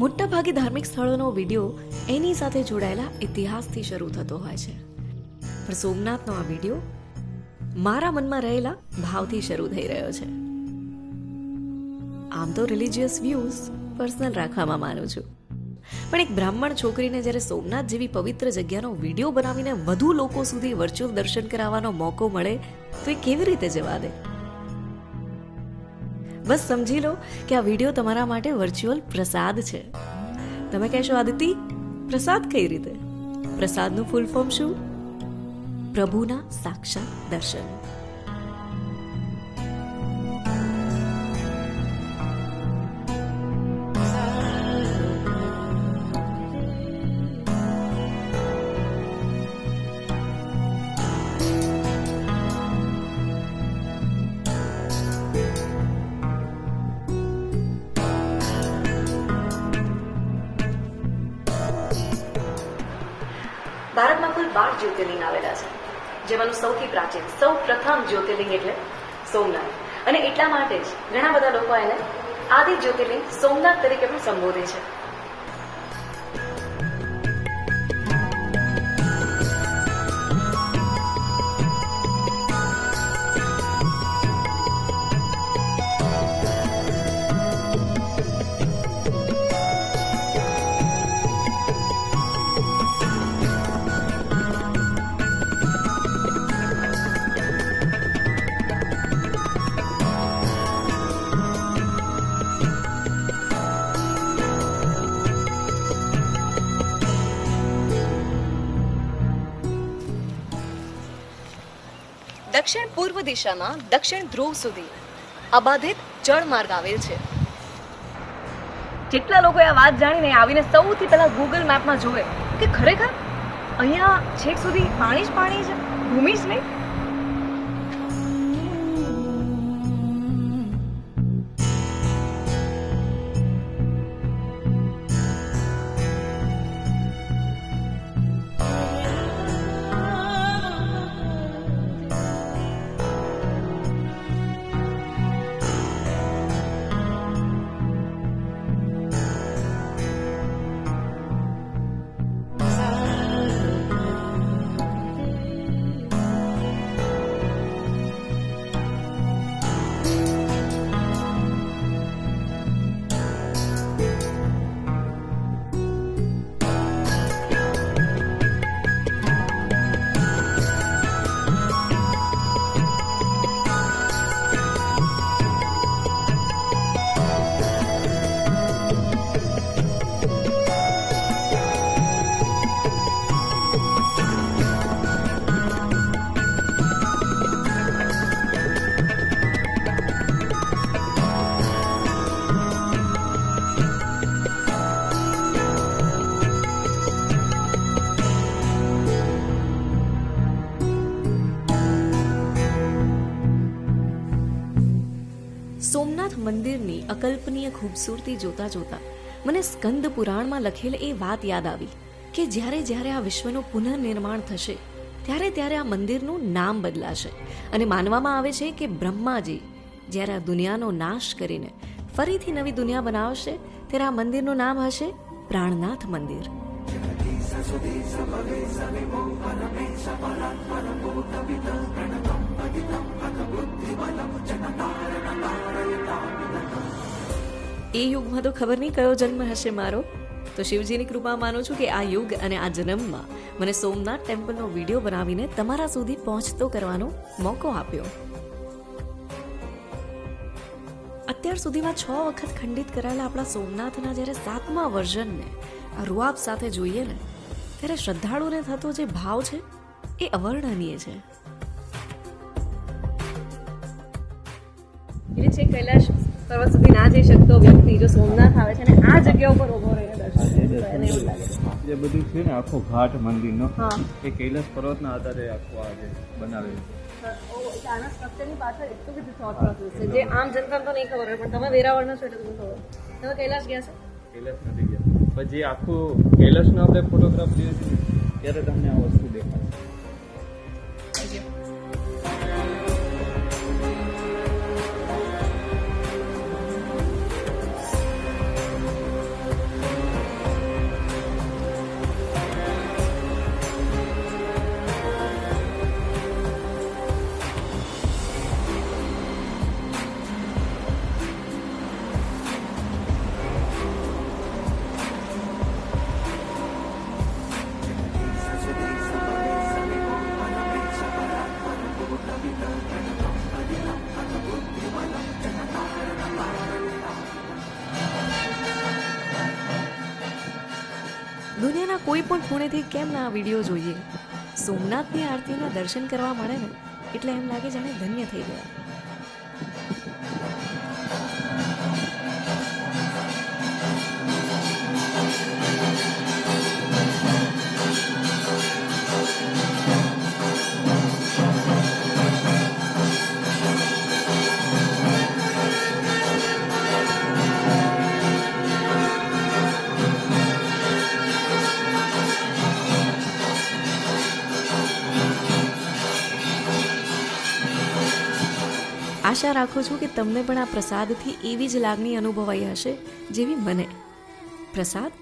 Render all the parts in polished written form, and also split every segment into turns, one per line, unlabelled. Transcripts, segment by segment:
મોટાભાગે ધાર્મિક સ્થળોનો વિડીયો એની સાથે જોડાયેલા ઇતિહાસથી શરૂ થતો હોય છે, પણ સોમનાથનો આ વિડીયો મારા મનમાં રહેલા ભાવથી શરૂ થઈ રહ્યો છે. આમ તો રિલિજિયસ વ્યૂઝ પર્સનલ રાખવામાં માનું છું, પણ એક બ્રાહ્મણ છોકરીને જ્યારે સોમનાથ જેવી પવિત્ર જગ્યાનો વિડીયો બનાવીને વધુ લોકો સુધી વર્ચ્યુઅલ દર્શન કરાવવાનો મોકો મળે તો એ કેવી રીતે જવા દે? બસ સમજી લો કે આ વિડીયો તમારા માટે વર્ચ્યુઅલ પ્રસાદ છે. તમે કહેશો, આદિતિ, પ્રસાદ કઈ રીતે? પ્રસાદનું ફૂલ ફોર્મ શું? પ્રભુના સાક્ષાત દર્શન. ભારતમાં કુલ 12 જ્યોતિર્લિંગ આવેલા છે, જેમાંનું સૌથી પ્રાચીન સૌ પ્રથમ જ્યોતિર્લિંગ એટલે સોમનાથ. અને એટલા માટે જ ઘણા બધા લોકો એને આદિ જ્યોતિર્લિંગ સોમનાથ તરીકે પણ સંબોધે છે. દક્ષિણ પૂર્વ દિશામાં દક્ષિણ ધ્રુવ સુધી અબાધિત જળમાર્ગ આવેલ છે. જેટલા લોકો આ વાત જાણીને આવીને સૌથી પહેલા ગૂગલ મેપમાં જોવે કે ખરેખર અહીંયા છેક સુધી પાણી જ પાણી છે, ભૂમિ જ નહીં. સોમનાથ મંદિરની અકલ્પનીય ખૂબસૂરતી જોતા જોતા મને સ્કંદ પુરાણમાં લખેલ એ વાત યાદ આવી કે જ્યારે જ્યારે આ વિશ્વનું પુનઃનિર્માણ થશે ત્યારે ત્યારે આ મંદિરનું નામ બદલાશે. અને માનવામાં આવે છે કે બ્રહ્માજી જ્યારે આ દુનિયાનો નાશ કરીને ફરીથી નવી દુનિયા બનાવશે ત્યારે આ મંદિરનું નામ હશે પ્રાણનાથ મંદિર. એ યુગમાં તો ખબર નહીં કયો જન્મ હશે મારો, તો શિવજીની કૃપા માનું છું કે આ યુગ અને આ જન્મમાં મને સોમનાથ ટેમ્પલનો વિડીયો બનાવીને તમારા સુધી પહોંચતો કરવાનો મોકો આપ્યો. અત્યાર સુધીમાં 6 વખત ખંડિત કરાયેલા આપણા સોમનાથના જ્યારે 7મા વર્ઝનને આ રૂઆબ સાથે જોઈએ ને ત્યારે શ્રદ્ધાળુને થતો જે ભાવ છે એ અવર્ણનીય છે. એટલે છે કૈલાશ પર્વત સુધી ના જઈ શકતો વ્યક્તિ જો સોમનાથ આવે છે ને આ જગ્યા ઉપર ઉભો રહીને દર્શન કરે તો એને એવું લાગે છે
જે બધું છે ને આખો ઘાટ મંદિરનો એ કૈલાસ પર્વતના આધારે આખો આજે બનાવેલો છે.
આના સ્ટ્રક્ચરની પાછળ એટલું બધું થોટ પ્રોસેસ છે જે આમ જનતાને તો નહીં ખબર હોય, પણ તમે વેરાવળના છો એટલે તમને ખબર. તમે કૈલાશ ગયા છો?
કૈલાસ નથી ગયા, પણ જે આખું કૈલાસનો આપણે ફોટોગ્રાફ લઈએ છીએ ત્યારે તમને આ વસ્તુ દેખાય.
દુનિયાના કોઈ પણ ખૂણેથી કેમ ના આ વિડીયો જોઈએ. સોમનાથની આરતીના દર્શન કરવા મળે ને એટલે એમ લાગે જાણે ધન્ય થઈ ગયા. આશા રાખું છું કે તમને પણ આ પ્રસાદથી એવી જ લાગણી અનુભવાઈ હશે જેવી મને. પ્રસાદ,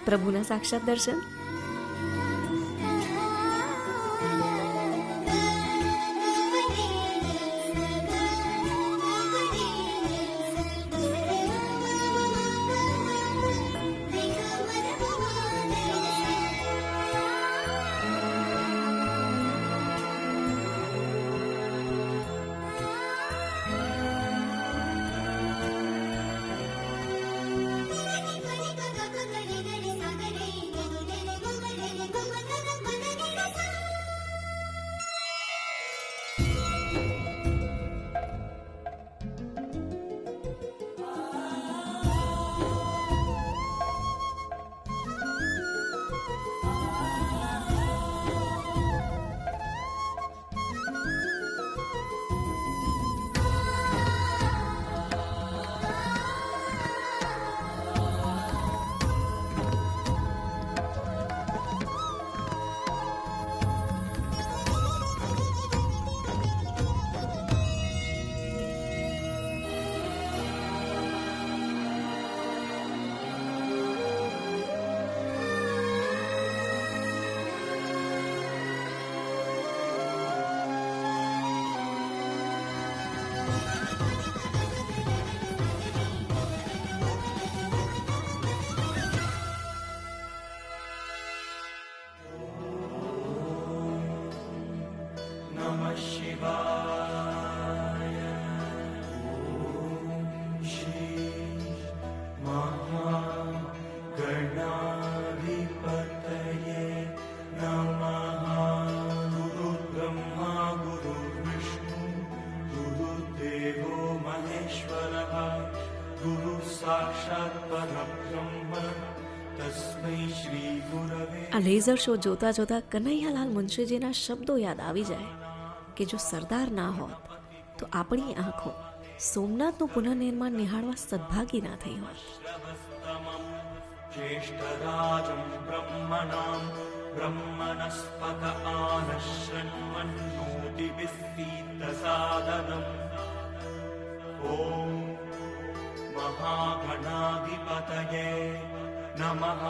પ્રભુના સાક્ષાત દર્શન. આ લેઝર શો જોતા જોતા કનૈયાલાલ મુનશીજીના શબ્દો યાદ આવી જાય કે જો સરદાર ના હોત તો આપણી આંખો સોમનાથનું પુનઃનિર્માણ નિહાળવા સદભાગી ના થઈ હોત.
ज्येष्ठराजं ब्रह्मणां ब्रह्मणस्पत आनश्रन्मन्नोतिभिस्सीदसादनम् ॐ महागणाधिपतये नमः.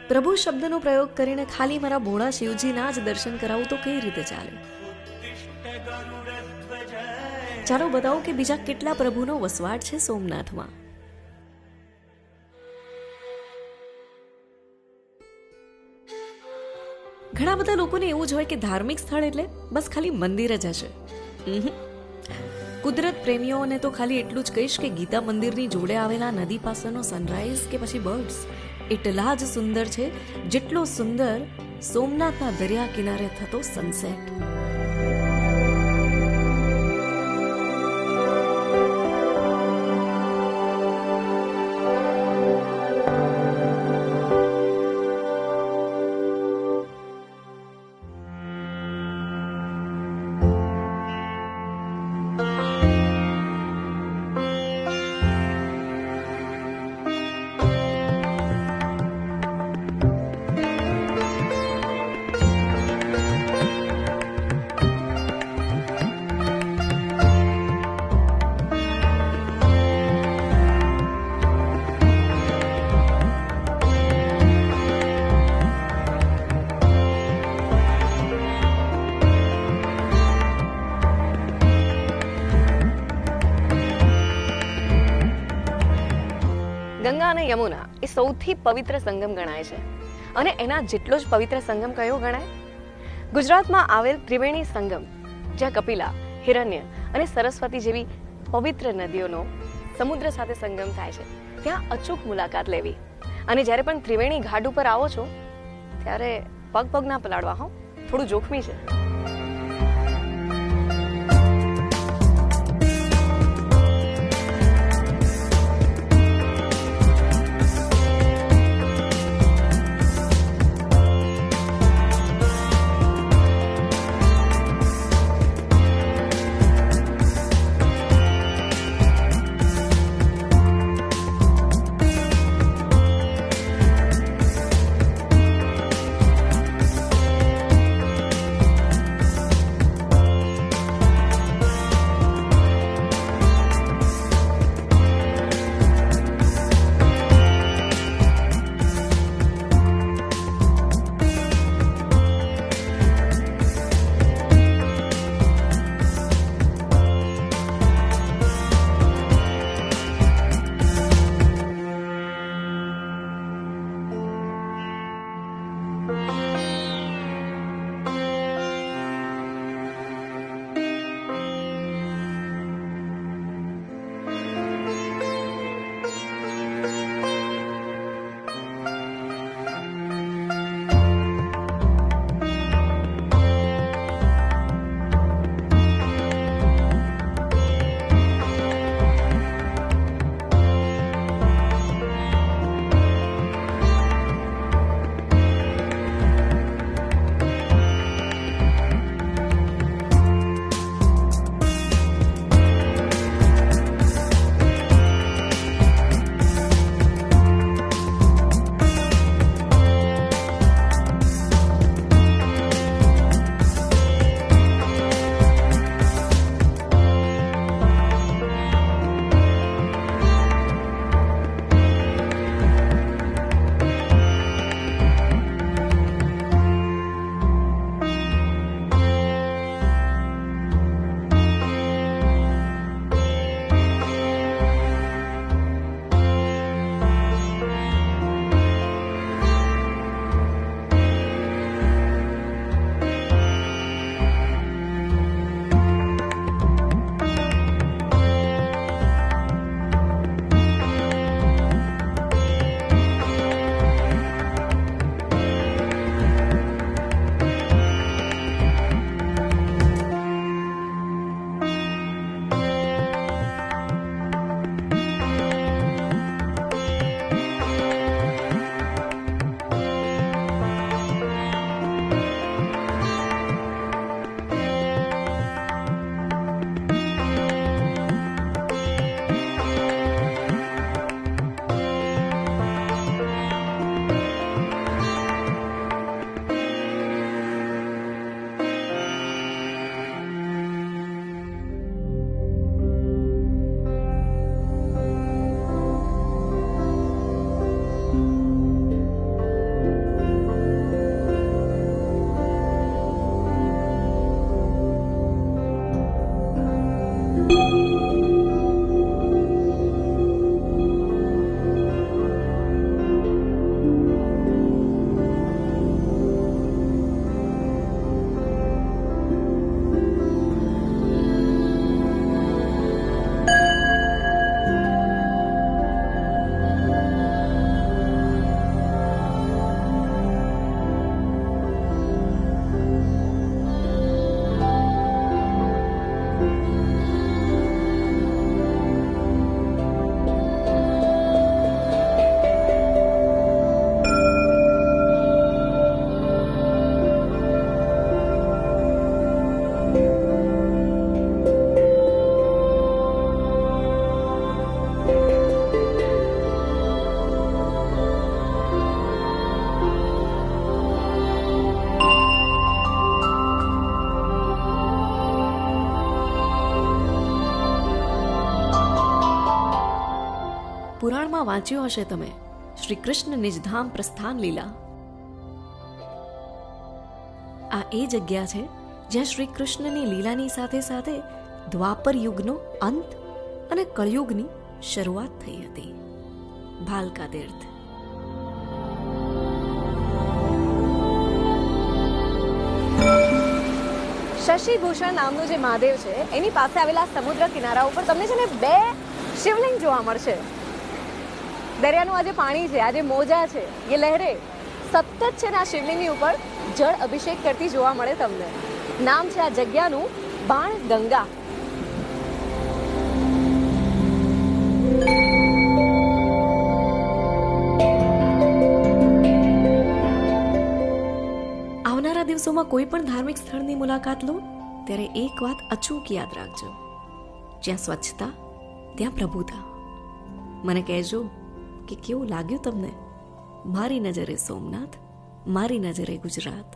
પ્રભુ શબ્દનો પ્રયોગ કરીને ખાલી મારા ભોળા શિવજીના જ દર્શન કરાવું તો કઈ રીતે ચાલે? ચાલો બતાવો કે બીજા કેટલા પ્રભુનો વસવાટ છે સોમનાથમાં. ઘણા બધા લોકોને એવું જ હોય કે ધાર્મિક સ્થળ એટલે બસ ખાલી મંદિર જ હશે. કુદરત પ્રેમીઓને તો ખાલી એટલું જ કહીશ કે ગીતા મંદિરની જોડે આવેલા નદી પાસેનો સનરાઈઝ કે પછી બર્ડ્સ એટલા જ સુંદર છે જેટલો સુંદર સોમનાથના દરિયા કિનારે થતો સનસેટ. ગંગા અને યમુના એ સૌથી પવિત્ર સંગમ ગણાય છે. અને એના જેટલો જ પવિત્ર સંગમ કયો ગણાય? ગુજરાતમાં આવેલ ત્રિવેણી સંગમ, જ્યાં કપિલા, હિરણ્ય અને સરસ્વતી જેવી પવિત્ર નદીઓનો સમુદ્ર સાથે સંગમ થાય છે, ત્યાં અચૂક મુલાકાત લેવી. અને જ્યારે પણ ત્રિવેણી ઘાટ ઉપર આવો છો ત્યારે પગ ના પલાળવા હો, થોડું જોખમી છે. પુરાણમાં વાંચ્યું હશે તમે શ્રી કૃષ્ણ નિજધામ પ્રસ્થાન લીલા. આ એ જગ્યા છે જ્યાં શ્રી કૃષ્ણની લીલાની સાથે સાથે દ્વાપર યુગનો અંત અને કળયુગની શરૂઆત થઈ હતી. ભાલકા તીર્થ.
શશિભૂષણ નામનું જે મહાદેવ છે એની પાસે આવેલા સમુદ્ર કિનારા ઉપર તમને છે ને 2 શિવલિંગ જોવા મળશે. દરિયાનું આ જે પાણી છે, આ જે મોજા છે, એ લહેરે સતત છે ને આ શિવલિંગની ઉપર જળ અભિષેક કરતી જોવા મળે તમને. નામ છે આ જગ્યાનું બાણ ગંગા.
આવનારા દિવસોમાં કોઈ પણ ધાર્મિક સ્થળની મુલાકાત લો ત્યારે એક વાત અચૂક યાદ રાખજો, જ્યાં સ્વચ્છતા ત્યાં પ્રભુતા. મને કહેજો કે કેવું લાગ્યું તમને. મારી નજરે સોમનાથ, મારી નજરે ગુજરાત.